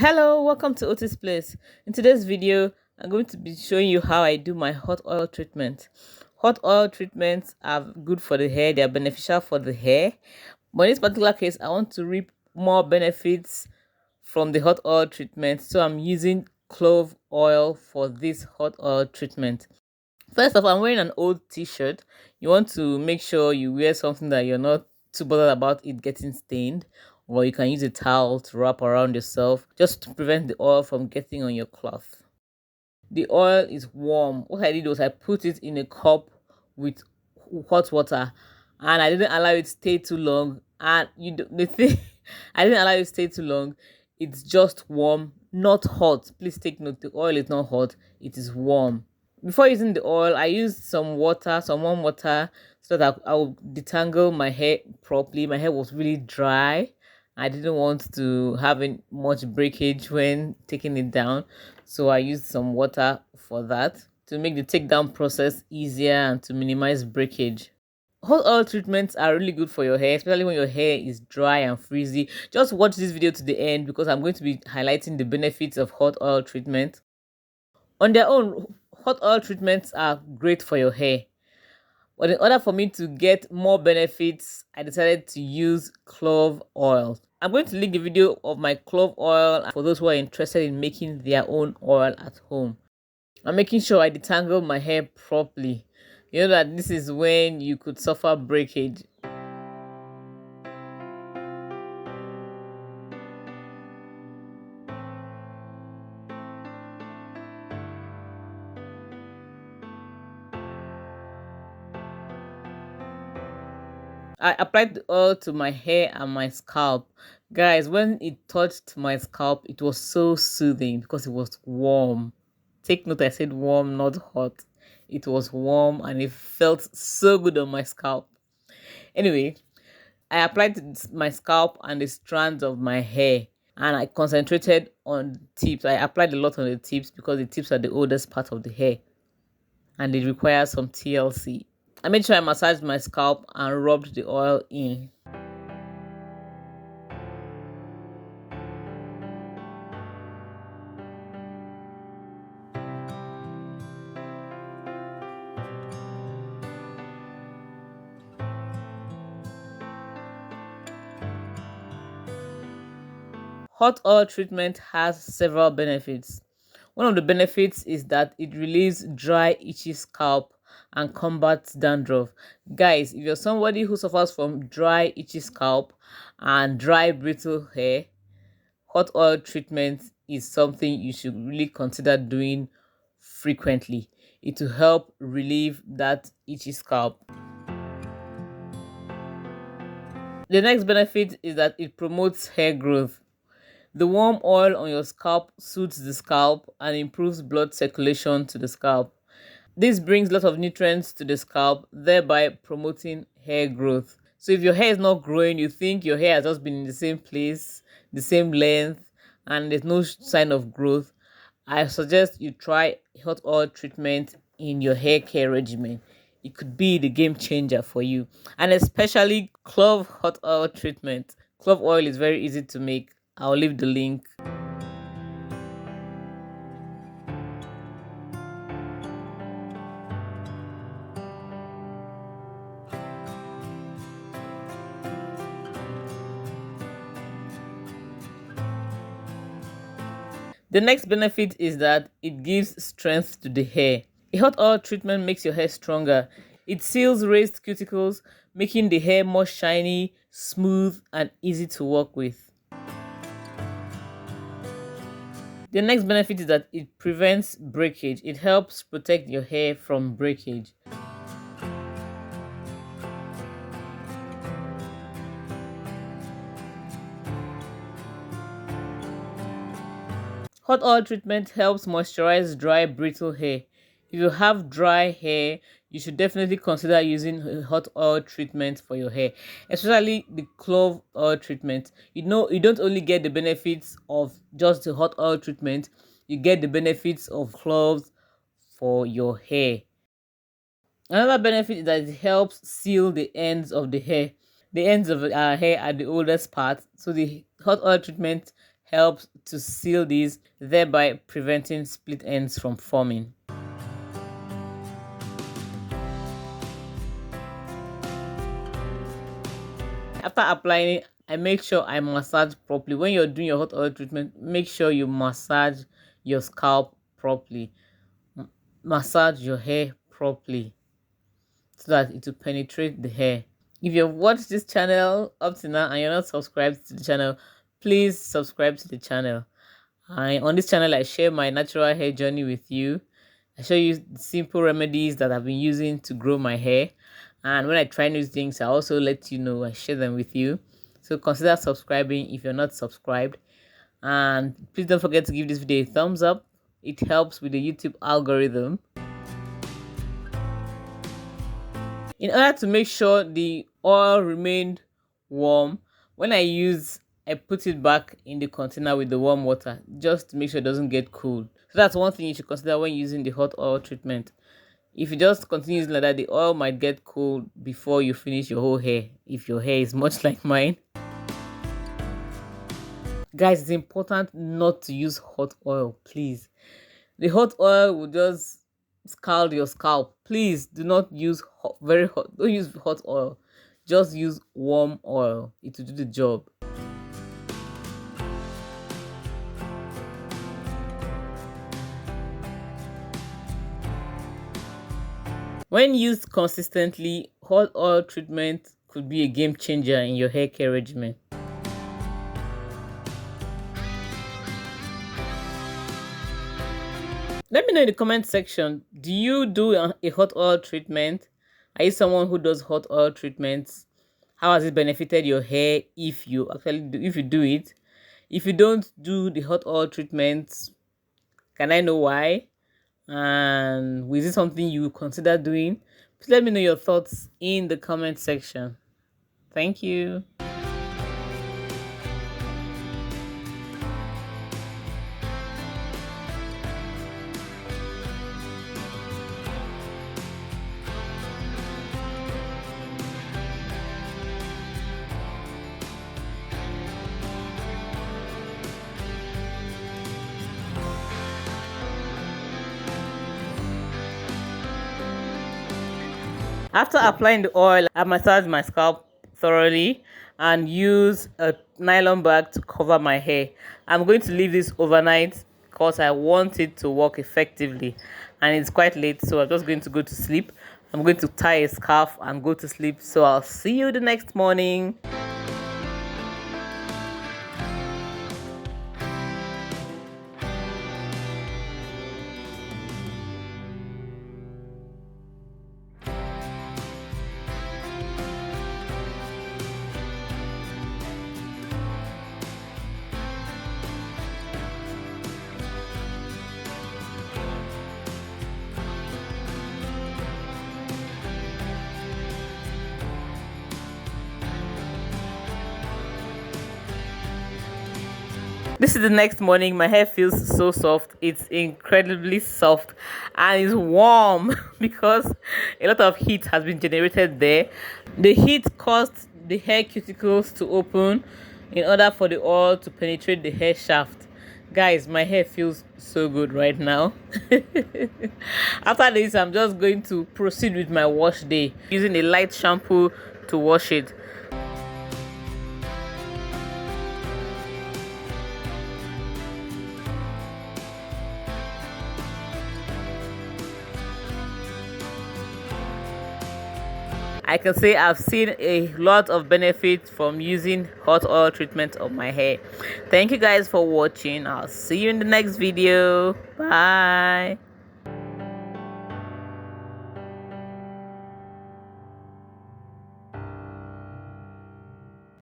Hello, welcome to Otis Place. In today's video, I'm going to be showing you how I do my hot oil treatment. Hot oil treatments are good for the hair, they are beneficial for the hair. But in this particular case, I want to reap more benefits from the hot oil treatment. So I'm using clove oil for this hot oil treatment. First off, I'm wearing an old t-shirt. You want to make sure you wear something that you're not too bothered about it getting stained, or you can use a towel to wrap around yourself just to prevent the oil from getting on your cloth. The oil is warm. What I did was I put it in a cup with hot water, and I didn't allow it to stay too long. And the thing, I didn't allow it to stay too long. It's just warm, not hot. Please take note, the oil is not hot, it is warm. Before using the oil, I used some water, some warm water, so that I would detangle my hair properly. My hair was really dry. I didn't want to have much breakage when taking it down, so I used some water for that to make the takedown process easier and to minimize breakage. Hot oil treatments are really good for your hair, especially when your hair is dry and frizzy. Just watch this video to the end because I'm going to be highlighting the benefits of hot oil treatment. On their own, hot oil treatments are great for your hair. But in order for me to get more benefits, I decided to use clove oil. I'm going to link the video of my clove oil for those who are interested in making their own oil at home. I'm making sure I detangle my hair properly. You know that this is when you could suffer breakage. I applied the oil to my hair and my scalp. Guys, when it touched my scalp, it was so soothing because it was warm. Take note, I said warm, not hot. It was warm and it felt so good on my scalp. Anyway, I applied to my scalp and the strands of my hair, and I concentrated on the tips. I applied a lot on the tips because the tips are the oldest part of the hair and it requires some TLC. I made sure I massaged my scalp and rubbed the oil in. Hot oil treatment has several benefits. One of the benefits is that it relieves dry, itchy scalp and combats dandruff. Guys, if you're somebody who suffers from dry, itchy scalp and dry, brittle hair, hot oil treatment is something you should really consider doing frequently. It will help relieve that itchy scalp. The next benefit is that it promotes hair growth. The warm oil on your scalp soothes the scalp and improves blood circulation to the scalp. This brings lots of nutrients to the scalp, thereby promoting hair growth. So if your hair is not growing, you think your hair has just been in the same place, the same length, and there's no sign of growth, I suggest you try hot oil treatment in your hair care regimen. It could be the game changer for you. And especially clove hot oil treatment. Clove oil is very easy to make. I'll leave the link. The next benefit is that it gives strength to the hair. A hot oil treatment makes your hair stronger. It seals raised cuticles, making the hair more shiny, smooth, and easy to work with. The next benefit is that it prevents breakage. It helps protect your hair from breakage. Hot oil treatment helps moisturize dry, brittle hair. If you have dry hair, you should definitely consider using a hot oil treatment for your hair, especially the clove oil treatment. You know, you don't only get the benefits of just the hot oil treatment, you get the benefits of cloves for your hair. Another benefit is that it helps seal the ends of the hair. The ends of our hair are the oldest part, so the hot oil treatment helps to seal these, thereby preventing split ends from forming. After applying it, I make sure I massage properly. When you're doing your hot oil treatment, make sure you massage your scalp properly. Massage your hair properly so that it will penetrate the hair. If you've watched this channel up to now and you're not subscribed to the channel, please subscribe to the channel. On this channel, I share my natural hair journey with you. I show you simple remedies that I've been using to grow my hair. And when I try new things, I also let you know, I share them with you. So consider subscribing if you're not subscribed. And please don't forget to give this video a thumbs up. It helps with the YouTube algorithm. In order to make sure the oil remained warm, when I put it back in the container with the warm water just to make sure it doesn't get cold. So that's one thing you should consider when using the hot oil treatment. If you just continue using like that, the oil might get cold before you finish your whole hair, if your hair is much like mine. Guys, it's important not to use hot oil, please. The hot oil will just scald your scalp. Please do not use very hot. Don't use hot oil. Just use warm oil. It will do the job. When used consistently, hot oil treatment could be a game changer in your hair care regimen. Let me know in the comment section, do you do a hot oil treatment? Are you someone who does hot oil treatments? How has it benefited your hair if you do it? If you don't do the hot oil treatments, can I know why? And is it something you consider doing? Please let me know your thoughts in the comment section. Thank you. After applying the oil, I massage my scalp thoroughly and use a nylon bag to cover my hair. I'm going to leave this overnight because I want it to work effectively, and it's quite late, so I'm just going to go to sleep. I'm going to tie a scarf and go to sleep, so I'll see you the next morning. This is the next morning. My hair feels so soft. It's incredibly soft and it's warm because a lot of heat has been generated there. The heat caused the hair cuticles to open in order for the oil to penetrate the hair shaft. Guys, my hair feels so good right now. After this, I'm just going to proceed with my wash day using a light shampoo to wash it. I can say I've seen a lot of benefits from using hot oil treatment on my hair. Thank you guys for watching. I'll see you in the next video. Bye.